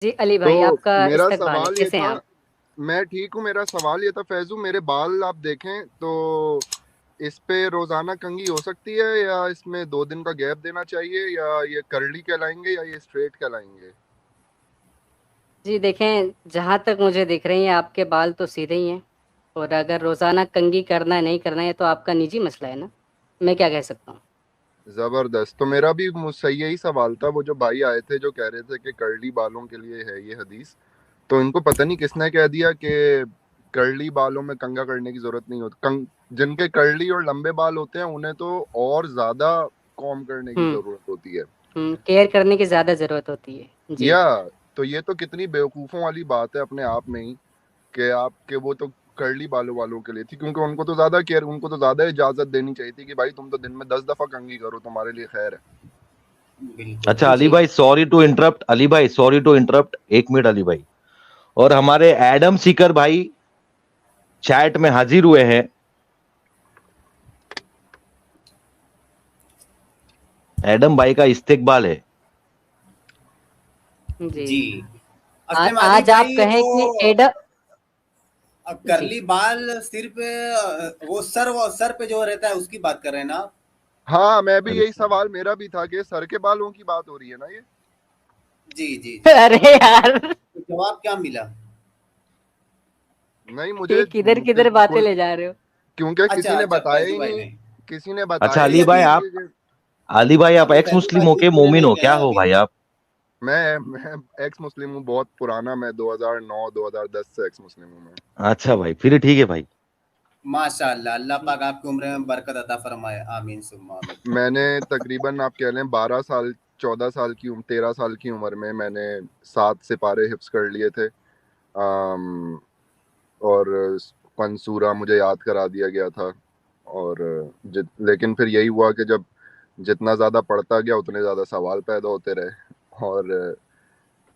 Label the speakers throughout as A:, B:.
A: जी अली
B: तो
A: भाई, आपका
B: मेरा
A: इस्तकबाल है।
B: सवाल ये
A: कैसे हैं
B: था,
A: आप?
B: मैं ठीक हूँ। मेरा सवाल ये था फैजू, मेरे बाल आप देखें तो इस पे रोजाना कंघी हो सकती है, या इसमें 2 दिन का गैप देना चाहिए, या ये कर्ली कहलाएंगे या ये स्ट्रेट कहलाएंगे?
A: जी देखें, जहाँ तक मुझे दिख रही हैं आपके बाल तो सीधे ही हैं। और अगर रोज़ाना कंघी करना है नहीं करना है तो आपका निजी मसला है ना। मैं क्या कह सकता हूँ।
B: जबरदस्त। तो मेरा भी मुझसे यही सवाल था। वो जो भाई आए थे जो कह रहे थे कि कर्ली बालों के लिए है ये हदीस, तो इनको पता नहीं किसने कह दिया कि कर्ली बालों में कंघा करने की जरूरत नहीं होती। जिनके कर्ली और लंबे बाल होते हैं उन्हें तो और ज्यादा कॉम करने की
A: हुँ,
B: जरूरत होती है।
A: केयर करने की ज़्यादा ज़रूरत होती है। जी।
B: या तो ये तो कितनी बेवकूफों वाली बात है अपने आप में ही, कि आपके वो तो कर्ली बालों वालों के लिए थी, क्योंकि उनको तो ज्यादा केयर, उनको तो ज्यादा इजाजत देनी चाहिए थी कि भाई तुम तो दिन में 10 दफा कंघी करो, तुम्हारे लिए खैर है।
C: बिल्कुल।
D: अच्छा अली
A: जी।
D: भाई, सॉरी टू इंटरप्ट। अली भाई sorry to interrupt, 1 minute Ali भाई। और हमारे एडम सीकर भाई चैट में हाजिर हुए हैं। एडम भाई का इस्तेकबाल है।
A: जी।
C: जी। असलम अली
A: आज आप
C: भाई,
A: कहें कि एडा जी।
C: करली बाल सिर्फ वो सर पे जो रहता है उसकी बात कर रहे हैं ना आप?
B: हाँ, मैं भी
D: अरे
B: यही सवाल मेरा भी था कि सर के बालों की बात हो रही है ना ये?
C: जी जी जी।
A: अरे यार,
C: तो जवाब क्या मिला?
B: नहीं,
A: ये
B: मुझे
A: किधर किधर बातें
B: कोई,
A: ले जा रहे हो।
B: क्योंकि
C: अच्छा
B: किसी ने
C: अच्छा,
B: बताया
C: फैजू
B: ही
C: भाई
B: नहीं।
C: ने।
B: किसी ने
D: अच्छा
B: बताया ही
C: अभी
D: अली
B: नहीं
D: भाई,
C: अभी
B: मुझे
D: अली भाई आप
C: अभी
D: एक्स
C: फैजू
D: मुस्लिम
C: भाई
D: हो के
C: सिलसिले में
D: मोमिन
C: ही
D: हो
C: गए
D: क्या
C: हैं
D: हो
C: अभी।
D: भाई आप?
B: मैं एक्स मुस्लिम हूँ, बहुत पुराना। मैं 2009 2010 से एक्स मुस्लिम हूँ मैं।
D: अच्छा भाई, फिर ठीक है भाई।
C: माशाअल्लाह, अल्लाह पाक आपकी उम्र में बरकत अता फरमाए, आमीन सुम्मा आमीन।
B: मैंने तकरीबन आप कह लें 12 साल, 14 साल की उम्र, 13 साल की उम्र में मैंने 7 सिपारे हिफ्स कर लिए थे। अम, और पंसूरा मुझे याद करा दिया गया था। और लेकिन फिर यही हुआ कि जब जितना ज़्यादा पढ़ता गया उतने ज़्यादा सवाल पैदा होते रहे। और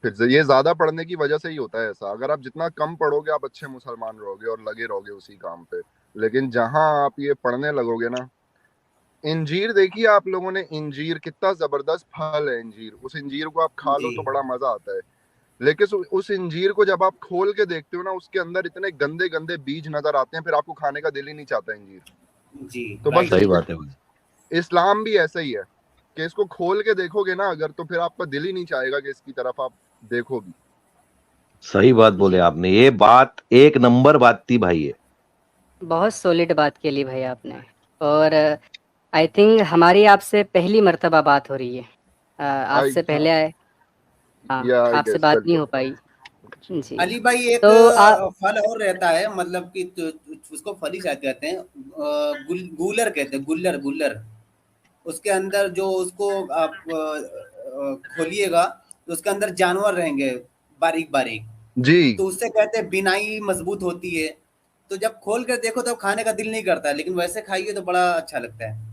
B: फिर ये ज़्यादा पढ़ने की वजह से ही होता है ऐसा। अगर आप जितना कम पढ़ोगे आप अच्छे मुसलमान रहोगे और लगे रहोगे उसी काम पे। लेकिन जहां आप ये पढ़ने लगोगे ना, इंजीर देखिए आप लोगों ने, इंजीर कितना जबरदस्त फल है। इंजीर, उस इंजीर को आप खा लो
C: जी
B: तो बड़ा मजा आता है। लेकिन उस इंजीर को जब आप खोल के देखते हो ना, उसके अंदर इतने गंदे गंदे बीज नजर आते हैं, फिर आपको खाने का दिल ही नहीं चाहता इंजीर।
C: जी।
B: तो बस
D: सही
C: राइट।
D: बात है भाई।
B: इस्लाम भी ऐसा ही है कि इसको खोल के देखोगे ना अगर, तो फिर आपका दिल ही नहीं चाहेगा कि इसकी तरफ आप देखो भी।
D: सही बात बोले
A: जी,
D: आपने, ये बात एक नंबर बात थी भाई ये।
A: बहुत सॉलिड बात के लिए भाई आपने। और आई थिंक हमारी आपसे पहली मर्तबा बात हो रही है। आज
B: आई
A: से पहले आए। हाँ,
B: या आई
A: आपसे
B: गेस
A: बात नहीं हो
B: बिल्कुल।
A: पाई। जी।
C: अली भाई, एक
A: तो
C: फल और रहता है, मतलब कि उसको फल ही शायद कहते हैं, गूलर कहते हैं, गुल्लर गुल्लर। उसके अंदर जो उसको आप खोलिएगा तो उसके अंदर जानवर रहेंगे, बारीक बारीक।
B: जी।
C: तो उससे कहते हैं बिनाई मजबूत होती है। तो जब खोल कर देखो तो खाने का दिल नहीं करता है, लेकिन वैसे खाइए तो बड़ा अच्छा लगता है।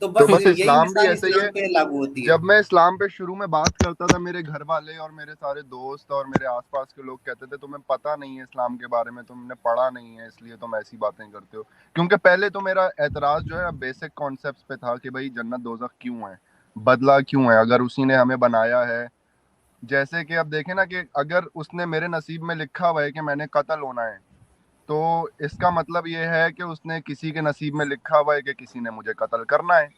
C: तो
B: तो
C: बस
B: बस
C: यही
B: इस्लाम भी
C: मिसाल
B: ऐसे ही
C: इस्लाम
B: है।
C: पे लागू होती है।
B: जब मैं इस्लाम पे शुरू में बात करता था, मेरे घर वाले और मेरे सारे दोस्त और मेरे आसपास के लोग कहते थे तुम्हें पता नहीं है इस्लाम के बारे में, तुमने पढ़ा नहीं है इसलिए तुम ऐसी बातें करते हो। क्योंकि पहले तो मेरा एतराज जो है बेसिक कॉन्सेप्ट्स पे था कि भाई जन्नत दोजख क्यों है, बदला क्यों है अगर उसी ने हमें बनाया है। जैसे कि अब देखें ना, कि अगर उसने मेरे नसीब में लिखा हुआ है कि मैंने कत्ल होना है, तो इसका मतलब ये है कि उसने किसी के नसीब में लिखा हुआ है कि किसी ने मुझे कत्ल करना है।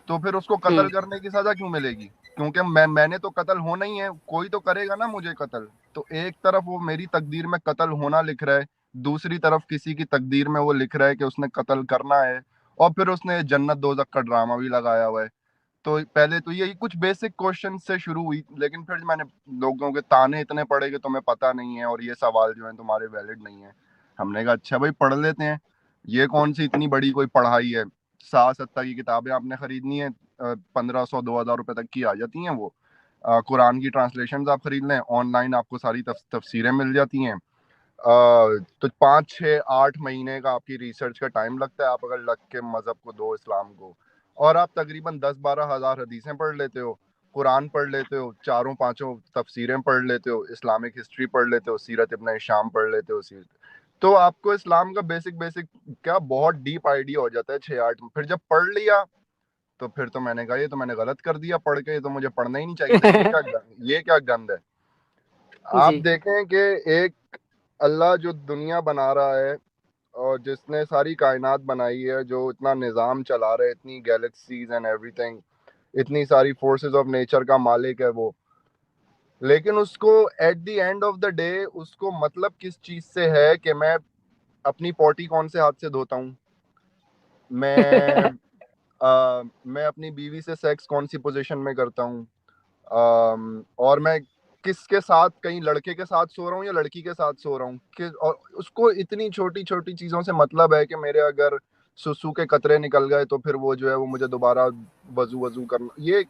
B: तो फिर उसको कत्ल
A: हुँ,
B: करने की सजा क्यों मिलेगी? क्योंकि मैंने तो कत्ल होना ही है, कोई तो करेगा ना मुझे कत्ल। तो एक तरफ वो मेरी तकदीर में कत्ल होना लिख रहा है, दूसरी तरफ किसी की तकदीर में वो लिख रहा है कि उसने कत्ल करना है। और फिर उसने जन्नत दोजख का ड्रामा भी लगाया हुआ है। तो पहले तो यही कुछ बेसिक क्वेश्चन से शुरू हुई, लेकिन फिर मैंने लोगों के ताने इतने पड़े कि तुम्हें पता नहीं है और ये सवाल जो है तुम्हारे वैलिड नहीं है। हमने कहा अच्छा भाई पढ़ लेते हैं। ये कौन सी इतनी बड़ी कोई पढ़ाई है? 60-70 की किताबें आपने खरीदनी है, 1500-2000 रुपए तक की आ जाती हैं वो। कुरान की ट्रांसलेशन आप खरीद लें ऑनलाइन, आपको सारी तफसीरें मिल जाती हैं। तो 5-6-8 महीने का आपकी रिसर्च का टाइम लगता है, आप अगर लग के मजहब को दो, इस्लाम को। और आप तकरीबन 10-12 हज़ार हदीसें पढ़ लेते हो, कुरान पढ़ लेते हो, चारों पांचों तफसीरें पढ़ लेते हो, इस्लामिक हिस्ट्री पढ़ लेते हो, सीरत इब्न हिशाम पढ़ लेते हो, सीरत। तो आपको इस्लाम का बेसिक बेसिक क्या बहुत डीप आइडिया हो जाता है 6-8 में। फिर जब पढ़ लिया तो फिर तो मैंने कहा ये तो मैंने गलत कर दिया पढ़ के, ये तो मुझे पढ़ना ही नहीं चाहिए था, ये क्या गंद है। आप
A: जी
B: देखें कि एक अल्लाह जो दुनिया बना रहा है और जिसने सारी कायनात बनाई है, जो इतना निज़ाम चला रहा है, इतनी गैलेक्सीज एंड एवरीथिंग, इतनी सारी फोर्सेस ऑफ नेचर का मालिक है वो, लेकिन उसको at the end of the day उसको मतलब किस चीज से है कि मैं अपनी पोटी कौन से हाथ से धोता हूँ, मैं मैं अपनी बीवी से सेक्स कौन सी पोजीशन में करता हूँ, और मैं किसके साथ, कहीं लड़के के साथ सो रहा हूँ या लड़की के साथ सो रहा हूँ कि, और उसको इतनी छोटी छोटी चीजों से मतलब है कि मेरे अगर सुसु के कतरे निकल गए तो फिर वो जो है वो मुझे दोबारा वजू वजू करना, ये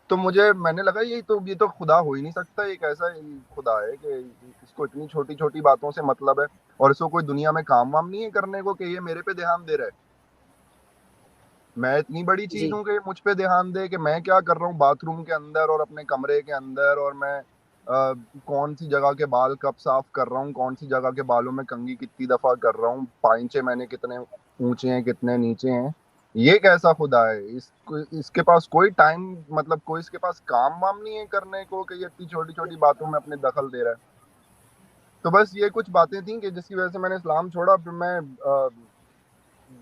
B: तो मुझे मैंने लगा ये तो खुदा हो ही नहीं सकता, एक ऐसा खुदा है कि इसको इतनी छोटी छोटी बातों से मतलब है, और इसको कोई दुनिया में काम वाम नहीं है करने को कि ये मेरे पे ध्यान दे रहा है। मैं इतनी बड़ी चीज
A: जी
B: हूँ कि मुझ पे ध्यान दे कि मैं क्या कर रहा हूँ बाथरूम के अंदर और अपने कमरे के अंदर, और मैं कौन सी जगह के बाल कब साफ कर रहा हूँ, कौन सी जगह के बालों में कंघी कितनी दफा कर रहा हूँ, पाइंचे मैंने कितने ऊंचे हैं कितने नीचे हैं। ये कैसा खुदा है, इसके पास कोई टाइम, मतलब कोई इसके पास काम वाम नहीं है करने को कि ये इतनी छोटी छोटी बातों में अपने दखल दे रहा है। तो बस ये कुछ बातें थी कि जिसकी वजह से मैंने इस्लाम छोड़ा। फिर मैं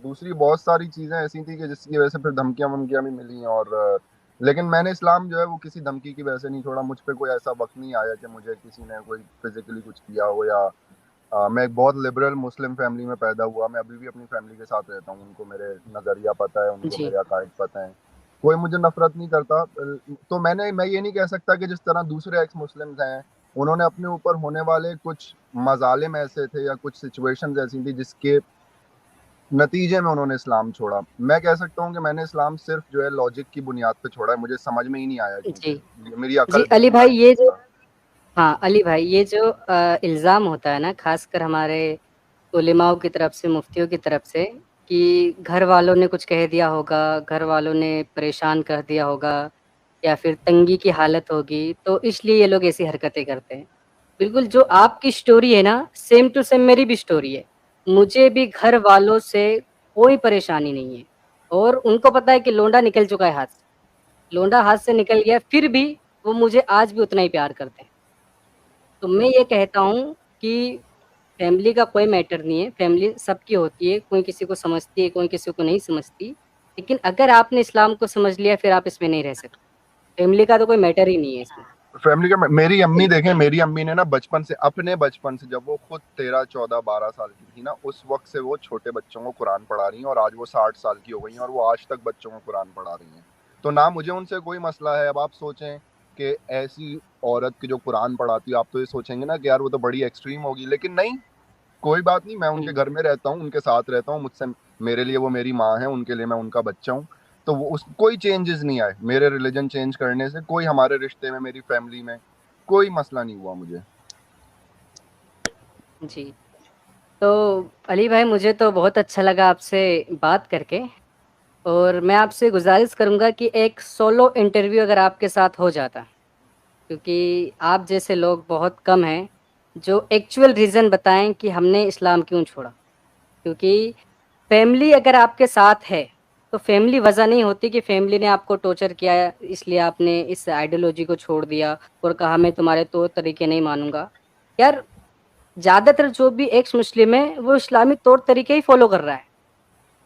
B: दूसरी बहुत सारी चीज़ें ऐसी थी कि जिसकी वजह से फिर धमकियां वमकियां भी मिली, और लेकिन मैंने इस्लाम जो है वो किसी धमकी की वजह से नहीं छोड़ा। मुझ पे कोई ऐसा वक्त नहीं आया कि मुझे किसी ने कोई फिजिकली कुछ किया हो, या मैं एक बहुत लिबरल मुस्लिम फैमिली में पैदा हुआ। मैं अभी भी अपनी फैमिली के साथ रहता हूँ, उनको मेरे नज़रिया पता है, उनको
A: जी
B: मेरे अकायद पता है, कोई मुझे नफरत नहीं करता। तो मैं ये नहीं कह सकता कि जिस तरह दूसरे एक्स मुस्लिम्स हैं उन्होंने अपने ऊपर होने वाले कुछ मजालिम ऐसे थे या कुछ सिचुएशंस ऐसी थी जिसके नतीजे में उन्होंने इस्लाम छोड़ा। मैं कह सकता हूँ कि मैंने इस्लाम सिर्फ जो है लॉजिक की बुनियाद पे छोड़ा है, मुझे समझ में ही नहीं आया,
A: जी
B: क्योंकि मेरी
A: जी
B: अकल
A: अली
B: बिल्कुल
A: भाई,
B: काम
A: ये
B: नहीं
A: जो,
B: था।
A: हाँ अली भाई, ये जो इल्ज़ाम होता है ना, खासकर हमारे उलेमाओं की तरफ से, मुफ्तियों की तरफ से, कि घर वालों ने कुछ कह दिया होगा, घर वालों ने परेशान कर दिया होगा, या फिर तंगी की हालत होगी, तो इसलिए ये लोग ऐसी हरकतें करते हैं। बिल्कुल जो आपकी स्टोरी है ना, सेम टू सेम मेरी भी स्टोरी है। मुझे भी घर वालों से कोई परेशानी नहीं है, और उनको पता है कि लोंडा निकल चुका है हाथ से। लोंडा हाथ से निकल गया, फिर भी वो मुझे आज भी उतना ही प्यार करते हैं। तो मैं ये कहता हूँ कि फैमिली का कोई मैटर नहीं है, फैमिली सबकी होती है, कोई किसी को समझती है, कोई किसी को नहीं समझती। लेकिन अगर आपने इस्लाम को समझ लिया, फिर आप इसमें नहीं रह सकते। फैमिली का तो कोई मैटर ही नहीं है इसमें।
B: फैमिली का, मेरी अम्मी देखें, मेरी अम्मी ने ना बचपन से, अपने बचपन से, जब वो खुद 13 14 12 साल की थी ना, उस वक्त से वो छोटे बच्चों को कुरान पढ़ा रही हैं, और आज वो 60 साल की हो गई हैं और वो आज तक बच्चों को कुरान पढ़ा रही हैं। तो ना मुझे उनसे कोई मसला है। अब आप सोचें कि ऐसी औरत की जो कुरान पढ़ाती है, आप तो ये सोचेंगे ना कि यार वो तो बड़ी एक्सट्रीम होगी, लेकिन नहीं, कोई बात नहीं, मैं उनके घर में रहता हूँ, उनके साथ रहता हूँ, मुझसे, मेरे लिए वो मेरी माँ है, उनके लिए मैं उनका बच्चा हूँ। तो वो उस कोई चेंजेस नहीं आए मेरे रिलीजन चेंज करने से, कोई हमारे रिश्ते में, मेरी फैमिली में कोई मसला नहीं हुआ मुझे।
A: जी, तो अली भाई, मुझे तो बहुत अच्छा लगा आपसे बात करके, और मैं आपसे गुजारिश करूँगा कि एक सोलो इंटरव्यू अगर आपके साथ हो जाता, क्योंकि आप जैसे लोग बहुत कम हैं जो एक्चुअल रीज़न बताएं कि हमने इस्लाम क्यों छोड़ा। क्योंकि फैमिली अगर आपके साथ है, तो फैमिली वजह नहीं होती कि फैमिली ने आपको टॉर्चर किया है इसलिए आपने इस आइडियोलॉजी को छोड़ दिया और कहा मैं तुम्हारे तौर तरीके नहीं मानूंगा। यार, ज़्यादातर जो भी एक्स मुस्लिम है वो इस्लामी तौर तरीके ही फॉलो कर रहा है,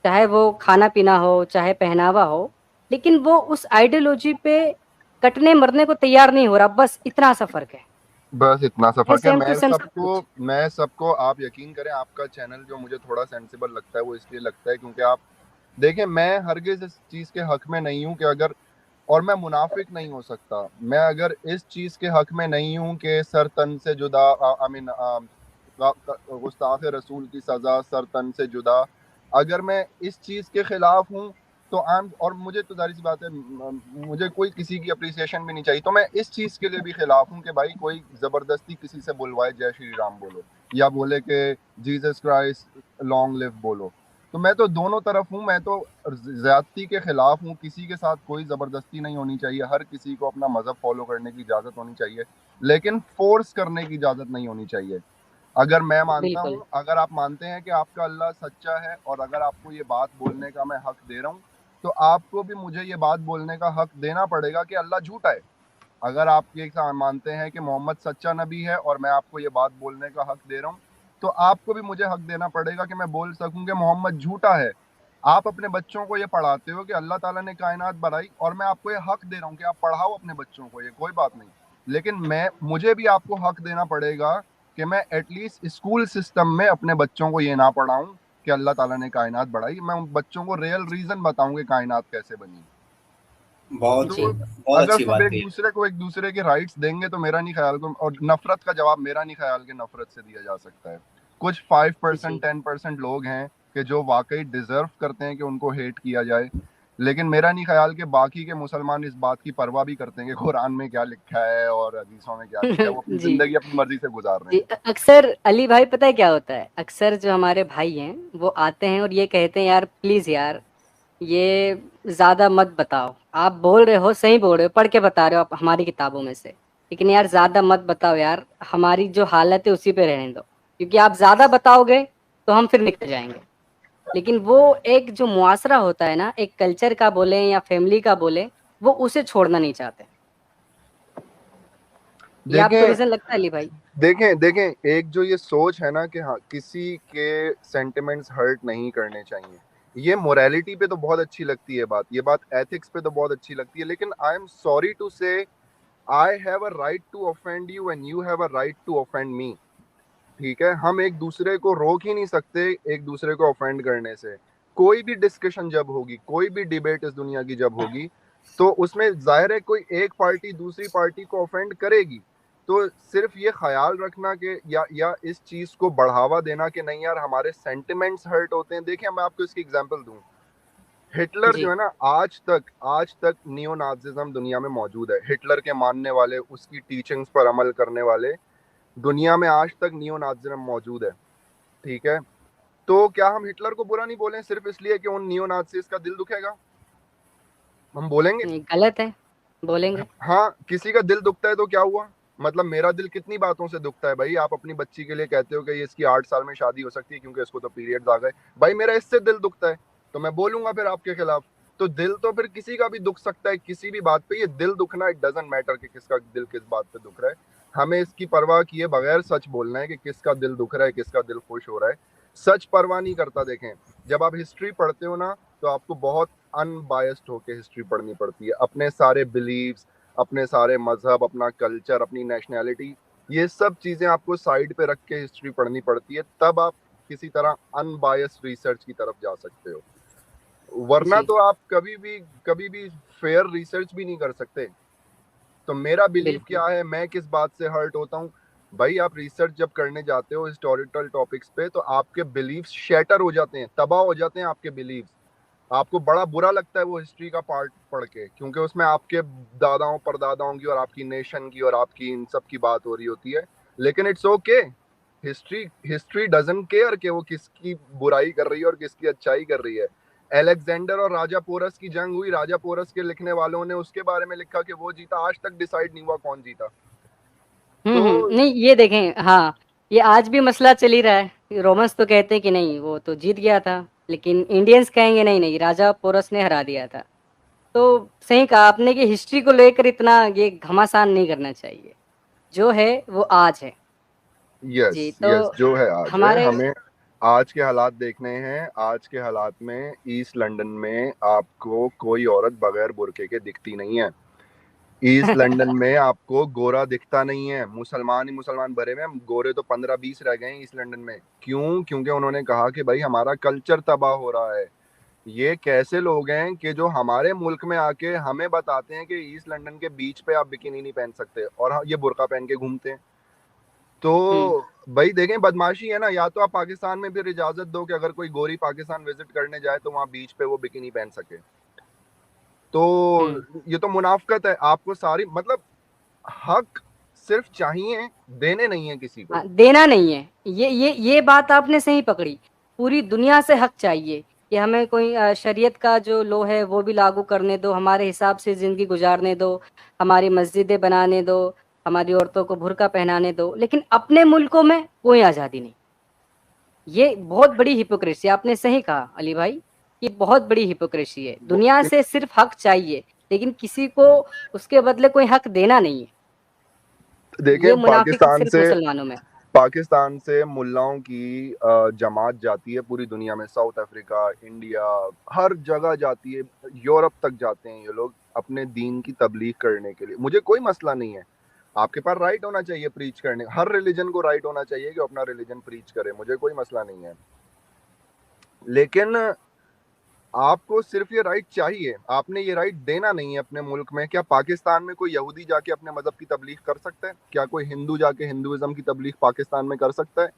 A: चाहे वो खाना पीना हो, चाहे पहनावा हो, लेकिन वो उस आइडियोलॉजी पे कटने मरने को तैयार नहीं हो रहा। बस इतना सा फर्क है।
B: बस इतना सा
A: ये
B: फर्क है।
A: सेम टू सेम सब कुछ।
B: मैं सबको, आप यकीन करें, आपका चैनल जो मुझे थोड़ा सेंसिबल लगता है वो इसलिए लगता है क्योंकि आप देखें, मैं हरगिज इस चीज़ के हक में नहीं हूँ कि अगर, और मैं मुनाफिक नहीं हो सकता, मैं अगर इस चीज़ के हक में नहीं हूँ कि सर तन से जुदा, आई मीन गुस्ताख रसूल की सज़ा सर तन से जुदा, अगर मैं इस चीज़ के खिलाफ हूँ तो आम, और मुझे तो जाहिर सी बात है, मुझे कोई किसी की अप्रिसिएशन भी नहीं चाहिए, तो मैं इस चीज़ के लिए भी खिलाफ हूँ कि भाई कोई ज़बरदस्ती किसी से बुलवाए जय श्री राम बोलो, या बोले कि जीसस क्राइस्ट लॉन्ग लिव बोलो। तो मैं तो दोनों तरफ हूँ, मैं तो ज्यादती के खिलाफ हूँ, किसी के साथ कोई ज़बरदस्ती नहीं होनी चाहिए, हर किसी को अपना मज़हब फॉलो करने की इजाज़त होनी चाहिए, लेकिन फोर्स करने की इजाज़त नहीं होनी चाहिए। अगर मैं मानता
A: बिल्कुल।
B: हूँ, अगर आप मानते हैं कि आपका अल्लाह सच्चा है और अगर आपको ये बात बोलने का मैं हक दे रहा हूँ, तो आपको भी मुझे ये बात बोलने का हक देना पड़ेगा कि अल्लाह झूठा है। अगर आप ये मानते हैं कि मोहम्मद सच्चा नबी है और मैं आपको ये बात बोलने का हक दे रहा हूँ, तो आपको भी मुझे हक देना पड़ेगा कि मैं बोल सकूं कि मोहम्मद झूठा है। आप अपने बच्चों को ये पढ़ाते हो कि अल्लाह ताला ने कायनात बनाई, और मैं आपको ये हक दे रहा हूँ कि आप पढ़ाओ अपने बच्चों को, ये कोई बात नहीं। लेकिन मुझे भी आपको हक देना पड़ेगा कि मैं एटलीस्ट स्कूल सिस्टम में अपने बच्चों को ये ना पढ़ाऊं कि अल्लाह ताला ने कायनात बढ़ाई। मैं बच्चों को रियल रीजन बताऊं कि कायनात कैसे बनी।
C: बहुत
B: तो
C: बहुत
B: अगर
C: अच्छी
B: सब
C: बात
B: एक
C: कही।
B: दूसरे को एक दूसरे के राइट्स देंगे तो मेरा नहीं ख्याल और नफरत का जवाब मेरा नहीं ख्याल कि नफरत से दिया जा सकता है। कुछ 5% 10% लोग हैं कि जो वाकई डिजर्व करते हैं कि उनको हेट किया जाए, लेकिन मेरा नहीं ख्याल कि बाकी के मुसलमान इस बात की परवाह भी करते हैं कि कुरान में क्या लिखा है और हदीसों में क्या लिखा है। वो अपनी
A: जी
B: जिंदगी अपनी मर्जी से गुजार रहे
A: जी,
B: हैं।
A: अक्सर अली भाई पता है क्या होता है, अक्सर जो हमारे भाई हैं वो आते हैं और ये कहते हैं यार प्लीज यार ये ज्यादा मत बताओ, आप बोल रहे हो सही बोल रहे हो, पढ़ के बता रहे हो आप हमारी किताबों में से, लेकिन यार ज्यादा मत बताओ यार, हमारी जो हालत है उसी पे रहने दो, क्योंकि आप ज्यादा बताओगे तो हम फिर निकल जाएंगे। लेकिन वो एक जो मुआशरा होता है ना, एक कल्चर का बोले या फैमिली का बोले, वो उसे छोड़ना नहीं चाहते। ये आपको
B: देखें
A: रीजन लगता है अली भाई?
B: देखें देखें एक जो ये सोच है ना कि हाँ किसी के सेंटिमेंट्स हर्ट नहीं करने चाहिए, ये मोरालिटी पे तो बहुत अच्छी लगती है बात, ये बात एथिक्स पे तो बहुत अच्छी लगती है, लेकिन I am sorry to say I have a right to offend you and you have a right to offend me. ठीक है, हम एक दूसरे को रोक ही नहीं सकते एक दूसरे को ऑफेंड करने से। कोई भी डिस्कशन जब होगी, कोई भी डिबेट इस दुनिया की जब होगी, तो उसमें जाहिर है कोई एक पार्टी दूसरी पार्टी को ऑफेंड करेगी। तो सिर्फ ये ख्याल रखना कि या इस चीज को बढ़ावा देना कि नहीं यार हमारे सेंटिमेंट्स हर्ट होते हैं। देखिए मैं आपको इसकी एग्जांपल दूं, हिटलर जो
A: जी
B: है ना, आज तक नियो नाजिज्म दुनिया में मौजूद है। हिटलर के मानने वाले, उसकी टीचिंग्स पर अमल करने वाले दुनिया में आज तक नियो नाजिज्म मौजूद है। ठीक है, तो क्या हम हिटलर को बुरा नहीं बोलें सिर्फ इसलिए कि उन नियो नाजिस्ट का दिल दुखेगा? हम बोलेंगे।
A: नहीं, गलत है, बोलेंगे।
B: हाँ, किसी का दिल दुखता है तो क्या हुआ, मतलब मेरा दिल कितनी बातों से दुखता है भाई। आप अपनी बच्ची के लिए कहते हो कि इसकी 8 साल में शादी हो सकती है क्योंकि इसको तो पीरियड्स आ गए, भाई मेरा इससे दिल दुखता है तो मैं बोलूंगा फिर आपके खिलाफ। तो दिल तो फिर किसी का भी दुख सकता है किसी भी बात पे। ये दिल दुखना, इट डजंट मैटर कि किसका दिल किस बात पे दुख रहा है। हमें इसकी परवाह किए बगैर सच बोलना है कि किसका दिल दुख रहा है किसका दिल खुश हो रहा है। सच परवाह नहीं करता। देखें, जब आप हिस्ट्री पढ़ते हो ना तो आपको बहुत अनबायस्ड होकर हिस्ट्री पढ़नी पड़ती है। अपने सारे बिलीव्स, अपने सारे मजहब, अपना कल्चर, अपनी नेशनैलिटी, ये सब चीजें आपको साइड पे रख के हिस्ट्री पढ़नी पड़ती है, तब आप किसी तरह अनबायस्ड रिसर्च की तरफ जा सकते हो। वरना तो आप कभी भी फेयर रिसर्च भी नहीं कर सकते। तो मेरा बिलीव
A: बिल्कुल।
B: क्या है, मैं किस बात से हर्ट होता हूँ भाई, आप रिसर्च जब करने जाते हो हिस्टोरिकल टॉपिक्स पे तो आपके बिलीव्स शैटर हो जाते हैं, तबाह हो जाते हैं आपके बिलीव्स। आपको बड़ा बुरा लगता है वो हिस्ट्री का पार्ट पढ़ के, क्योंकि उसमें आपके दादाओं परदादाओं की और आपकी नेशन की और आपकी इन सब की बात हो रही होती है। लेकिन it's okay, history doesn't care कि वो किसकी बुराई कर रही है और किसकी अच्छाई कर रही है। अलेक्जेंडर और राजा पोरस की जंग हुई, राजा पोरस के लिखने वालों ने उसके बारे में लिखा कि वो जीता, आज तक डिसाइड नहीं हुआ कौन जीता। तो
A: नहीं ये देखें, हाँ ये आज भी मसला चल ही रहा है। रोमन्स तो कहते हैं कि नहीं वो तो जीत गया था, लेकिन इंडियंस कहेंगे नहीं नहीं राजा पोरस ने हरा दिया था। तो सही कहा आपने कि हिस्ट्री को लेकर इतना ये घमासान नहीं करना चाहिए, जो है वो आज है।
B: यस
A: जी तो
B: यस, जो है आज है।
A: हमारे
B: हमें आज के हालात देखने हैं। आज के हालात में ईस्ट लंदन में आपको कोई औरत बगैर बुर्के के दिखती नहीं है। ईस्ट लंदन में आपको गोरा दिखता नहीं है। मुसलमान ही मुसलमान भरे में, गोरे तो 15-20 रह गए हैं ईस्ट लंदन में। क्यों? क्योंकि उन्होंने कहा कि भाई हमारा कल्चर तबाह हो रहा है। ये कैसे लोग हैं कि जो हमारे मुल्क में आके हमें बताते हैं कि ईस्ट लंदन के बीच पे आप बिकिनी नहीं पहन सकते और ये बुर्का पहन के घूमते हैं। तो भाई देखें, बदमाशी है ना। या तो आप पाकिस्तान में फिर इजाजत दो कि अगर कोई गोरी पाकिस्तान विजिट करने जाए तो वहाँ बीच पे वो बिकिनी पहन सके। तो ये तो मुनाफकत है। आपको सारी मतलब हक सिर्फ चाहिए, देने नहीं है किसी को।
A: देना नहीं है। ये बात आपने सही पकड़ी। पूरी दुनिया से हक चाहिए कि हमें कोई शरीयत का जो लो है वो भी लागू करने दो, हमारे हिसाब से ज़िंदगी गुजारने दो, हमारी मस्जिदें बनाने दो, हमारी औरतों को बुर्का पहनाने दो, लेकिन अपने मुल्कों में कोई आज़ादी नहीं। ये बहुत बड़ी हिपोक्रेसी, आपने सही कहा अली भाई। ये बहुत बड़ी हिपोक्रेसी है। दुनिया से सिर्फ हक चाहिए, लेकिन किसी को उसके बदले कोई हक देना नहीं है।
B: देखिए
A: ये मुनाफिक सिर्फ मुसलमानों में।
B: पाकिस्तान से मुल्लाओं की जमात जाती है पूरी दुनिया में, साउथ अफ्रीका, इंडिया, हर जगह जाती है, यूरोप तक जाते हैं ये लोग अपने दीन की तबलीग करने के लिए। मुझे कोई मसला नहीं है, आपके पास राइट होना चाहिए प्रीच करने, हर रिलीजन को राइट होना चाहिए कि अपना रिलीजन प्रीच करे, मुझे कोई मसला नहीं है। लेकिन आपको सिर्फ ये राइट चाहिए, आपने ये राइट देना नहीं है अपने मुल्क में। क्या पाकिस्तान में कोई यहूदी जाके अपने मजहब की तबलीग कर सकता है? क्या कोई हिंदू जाके हिंदुइज्म की तबलीग पाकिस्तान में कर सकता है?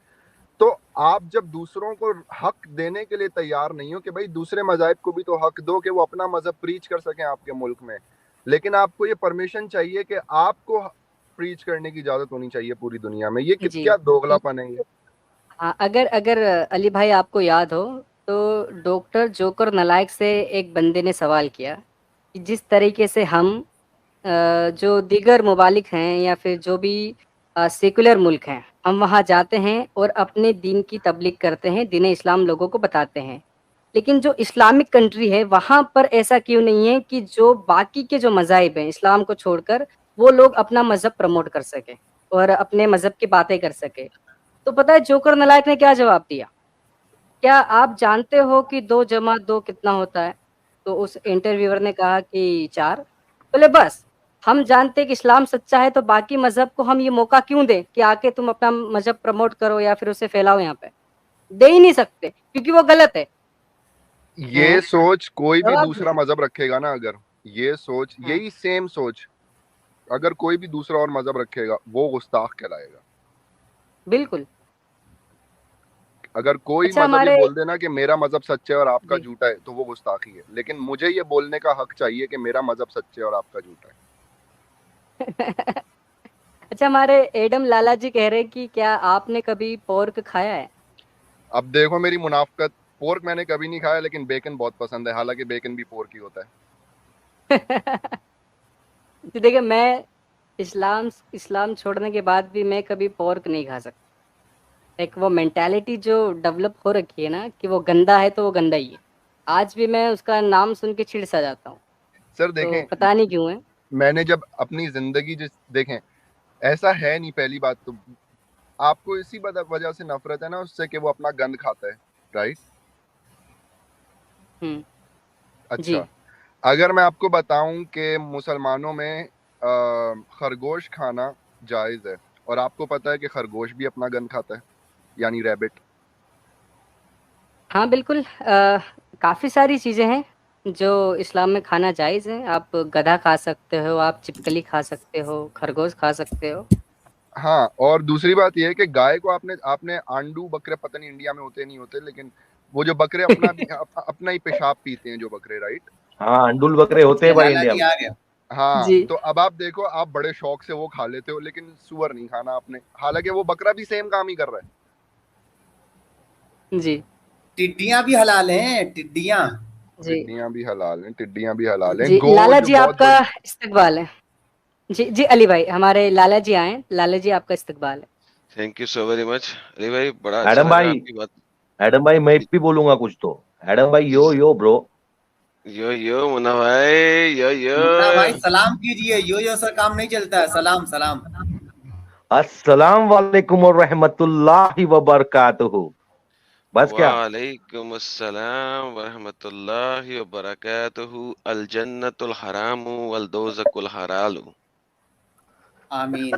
B: तो आप जब दूसरों को हक देने के लिए तैयार नहीं हो कि भाई दूसरे मजाहब को भी तो हक दो कि वो अपना मजहब प्रीच कर सकें आपके मुल्क में, लेकिन आपको ये परमिशन चाहिए कि आपको प्रीच करने की इजाजत होनी चाहिए पूरी दुनिया में, ये क्या दोगलापन है ये?
A: हाँ, अगर अली भाई आपको याद हो तो डॉक्टर जोकर नलायक से एक बंदे ने सवाल किया कि जिस तरीके से हम जो दीगर ममालिक हैं या फिर जो भी सेकुलर मुल्क हैं, हम वहाँ जाते हैं और अपने दीन की तबलीग करते हैं, दीन इस्लाम लोगों को बताते हैं, लेकिन जो इस्लामिक कंट्री है वहाँ पर ऐसा क्यों नहीं है कि जो बाकी के जो मज़ाहिब हैं इस्लाम को छोड़कर वो लोग अपना मज़हब प्रमोट कर सकें और अपने मज़हब की बातें कर सकें? तो पता है जोकर नलायक ने क्या जवाब दिया? क्या आप जानते हो कि 2 जमा 2 कितना होता है? तो उस इंटरव्यूअर ने कहा कि 4। बोले बस, हम जानते हैं कि इस्लाम सच्चा है, तो बाकी मज़हब को हम ये मौका क्यों दें कि आके तुम अपना मज़हब प्रमोट करो या फिर उसे फैलाओ यहाँ पे? दे ही नहीं सकते क्योंकि वो गलत है।
B: ये सोच कोई भी
A: जवाब
B: दूसरा मजहब रखेगा ना, अगर ये सोच, यही सेम सोच अगर कोई भी दूसरा और मजहब रखेगा, वो गुस्ताख कहलाएगा।
A: बिल्कुल।
B: अगर कोई
A: अच्छा,
B: मजहब ये
A: हमारे
B: बोल देना कि मेरा मजहब सच्चा है और आपका
A: जी।
B: झूठा है, तो वो गुस्ताखी है। लेकिन मुझे ये बोलने का हक चाहिए कि मेरा मजहब सच्चा है और आपका झूठा है।
A: अच्छा, हमारे एडम लाला जी कह रहे हैं कि क्या आपने कभी पोर्क खाया है?
B: अब देखो मेरी मुनाफकत, पोर्क मैंने कभी नहीं खाया, लेकिन बेकन बहुत पसंद है, हालांकि बेकन भी पोर्क ही होता है।
A: तो देखिए, मैं इस्लाम छोड़ने के बाद भी मैं कभी पोर्क नहीं खा सकता। एक वो मेंटालिटी जो डेवलप हो रखी है ना कि वो गंदा है तो वो गंदा ही है, आज भी मैं उसका नाम सुन के चिढ़ सा जाता हूँ।
B: सर
A: तो
B: देखें,
A: पता नहीं क्यों है।
B: मैंने जब अपनी जिंदगी देखें, ऐसा है नहीं, पहली बात तो आपको इसी वजह से नफरत है ना उससे कि वो अपना गंद खाता है, राइट? अच्छा,
A: जी।
B: अगर मैं आपको बताऊं कि मुसलमानों में खरगोश खाना जायज है, और आपको पता है कि खरगोश भी अपना गंद खाता है, यानी रैबिट।
A: हाँ बिल्कुल, काफ़ी सारी चीज़ें हैं जो इस्लाम में खाना जायज़ है। आप गधा खा सकते हो, आप छिपकली खा सकते हो, खरगोश खा सकते हो।
B: हाँ, और दूसरी बात यह है कि गाय को आपने आपने आंडू बकरे, पता नहीं इंडिया में होते नहीं होते, लेकिन वो जो बकरे अपना भी अपना ही पेशाब पीते हैं जो बकरे, राइट?
D: हाँ, अंडुल बकरे होते हैं भाई
C: लाला
D: इंडिया
C: जी
D: में।
C: आ गया।
B: हाँ,
A: जी।
B: तो अब आप देखो, आप बड़े शौक से वो खा लेते हो, लेकिन सुअर नहीं खाना आपने, हालांकि वो बकरा भी सेम काम ही कर रहा है।
A: जी।
C: टिड्डियां भी हलाल हैं, टिड्डियां।
A: जी।
B: टिड्डियां भी हलाल हैं, टिड्डियां भी हलाल हैं।
A: जी, लाला
B: जो
A: जी
B: बहुत
A: आपका
B: बड़ी,
A: इस्तकबाल है। जी, जी अली भाई, हमारे लाला जी आए हैं। लाला जी आपका इस्तकबाल है।
E: Thank you so very much Ali भाई, बड़ा अच्छा
D: एडम
E: लगा
D: भाई,
E: आपकी बात।
D: एडम भाई मैं भी बोलूंगा कुछ तो। एडम भाई यो ब्रो।
E: यो मुन्ना भाई,
C: मुन्ना भाई सलाम कीजिए, यो सर काम नहीं चलता है, सलाम सलाम।
D: अस्सलाम वालेकुम और रहमतुल्लाहि व बरकातुहू। बस क्या?
E: वालेकुम अस्सलाम व रहमतुल्लाहि व बरकातुहू। अल जन्नतुल हरामु वल दोज़कुल हलालु।
C: आमीन।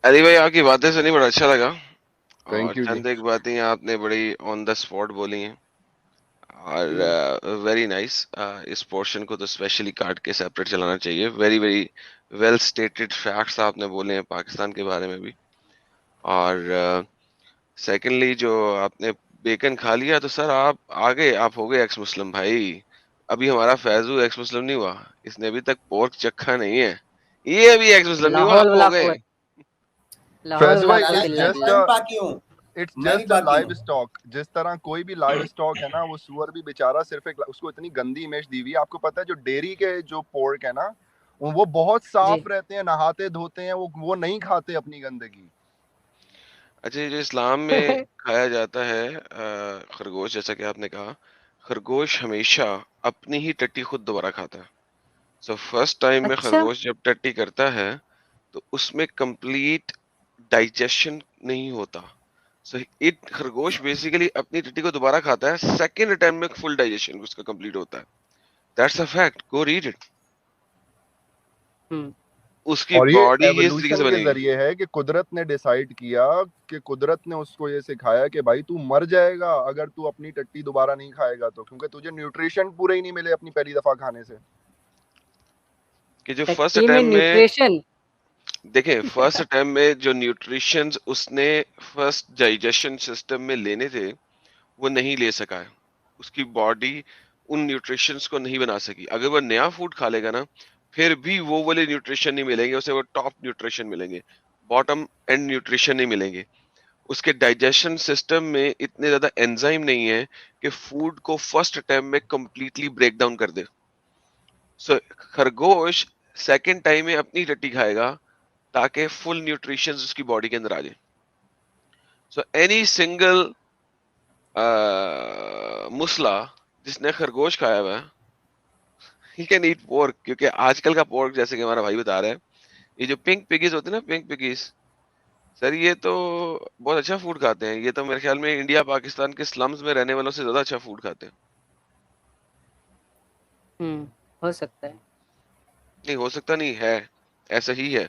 E: अली भाई आपकी बातें सुनी, बड़ा अच्छा लगा, और
B: थैंक यू जी।
E: चंद एक बातें आपने बड़ी ऑन द स्पॉट बोली हैं, और वेरी नाइस। इस पोर्शन को तो स्पेशली काट के सेपरेट चलाना चाहिए। Very very well stated facts आपने बोले हैं पाकिस्तान के बारे में भी। और सेकेंडली जो आपने बेकन खा लिया, तो सर आप आगे आप हो गए एक्स मुस्लिम भाई। अभी हमारा फैजू एक्स मुस्लिम नहीं हुआ, इसने अभी तक पोर्क चखा नहीं है, ये अभी एक्स मुस्लिम नहीं हुआ,
A: लाहौल
E: आप हो
A: वला
E: गए।
A: कुव्वत, लाहौल
B: फैज
A: वला
B: भाई,
A: कुव्वत
C: लाला
A: इल्ला
C: जी
B: जस्ट
A: बिल्लाह।
C: मैं भी बाकी हूँ,
B: इट्स
C: मैं भी
B: जस्ट अ
C: बाकी
B: लाइव
C: हूँ।
B: स्टॉक। जिस तरह कोई भी लाइव स्टॉक है ना, वो सुअर भी बेचारा सिर्फ एक, उसको इतनी गंदी इमेज दी हुई है। आपको पता है जो डेयरी के जो पोर्क है ना, वो बहुत
A: जी।
B: साफ रहते हैं, नहाते धोते हैं, वो नहीं खाते अपनी गंदगी।
E: अच्छा, ये जो इस्लाम में खाया जाता है खरगोश, जैसा कि आपने कहा, खरगोश हमेशा अपनी ही टट्टी खुद दोबारा खाता है। सो फर्स्ट टाइम में
A: अच्छा,
E: खरगोश जब टट्टी करता है तो उसमें कंप्लीट डाइजेशन नहीं होता। सो इट खरगोश बेसिकली अपनी टट्टी को दोबारा खाता है, सेकंड अटेम्प्ट में फुल डाइजेशन उसका कंप्लीट होता है। That's a fact, go read it.
A: हुँ,
E: उसकी
B: और ये
E: बॉडी ही इस तरीके से
B: एवोल्यूशन के
E: बनेगी।
B: जरिए है कि कुदरत ने डिसाइड किया कि कुदरत ने उसको ये सिखाया कि भाई तू मर जाएगा अगर तू अपनी टट्टी दोबारा नहीं खाएगा तो, क्योंकि तुझे न्यूट्रिशन पूरे ही नहीं मिले अपनी पहली दफा खाने से।
E: कि जो फर्स्ट
A: टट्टी में
E: अटेम्प्ट में
A: न्यूट्रिशन।
E: देखें, फर्स्ट अटेम्प्ट में जो न्यूट्रिशंस उसने फर्स्ट डाइजेशन सिस्टम में लेने थे वो नहीं ले सका है। उसकी बॉडी उन न्यूट्रिशंस को नहीं बना सकी। अगर वो नया फूड खा लेगा ना, फिर भी वो वाले न्यूट्रिशन नहीं मिलेंगे उसे, वो टॉप न्यूट्रिशन मिलेंगे, बॉटम एंड न्यूट्रिशन नहीं मिलेंगे। उसके डाइजेशन सिस्टम में इतने ज्यादा एंजाइम नहीं है कि फूड को फर्स्ट अटेम्प्ट में कंप्लीटली ब्रेक डाउन कर दे। सो खरगोश सेकंड टाइम में अपनी टट्टी खाएगा ताकि फुल न्यूट्रिशंस उसकी बॉडी के अंदर आ जाए। सो एनी सिंगल मुसला जिसने खरगोश खाया हुआ है, ही कैन ईट पोर्क, क्योंकि आजकल का पोर्क, जैसे कि हमारा भाई बता रहा है, ये जो पिंक पिगीज होते हैं ना, पिंक पिगीज, सर ये तो बहुत अच्छा फूड खाते हैं। ये तो मेरे ख्याल में इंडिया पाकिस्तान के स्लम्स में रहने वालों से ज्यादा अच्छा फूड खाते हैं।
A: हुँ, हो सकता है।
E: नहीं हो सकता, नहीं है, ऐसा ही है।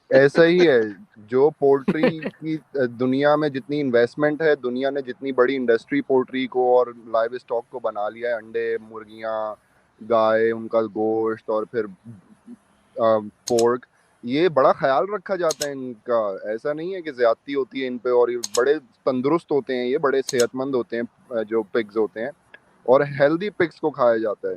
B: ऐसा ही है। जो पोल्ट्री की दुनिया में जितनी इन्वेस्टमेंट है, दुनिया ने जितनी बड़ी इंडस्ट्री पोल्ट्री को और लाइव स्टॉक को बना लिया है, अंडे, मुर्गियां, गाय, उनका गोश्त और फिर पोर्क, ये बड़ा ख्याल रखा जाता है इनका। ऐसा नहीं है कि ज्यादती होती है इन पे, और ये बड़े तंदुरुस्त होते हैं, ये बड़े सेहतमंद होते हैं जो पिग्स होते हैं, और हेल्दी पिग्स को खाया जाता है।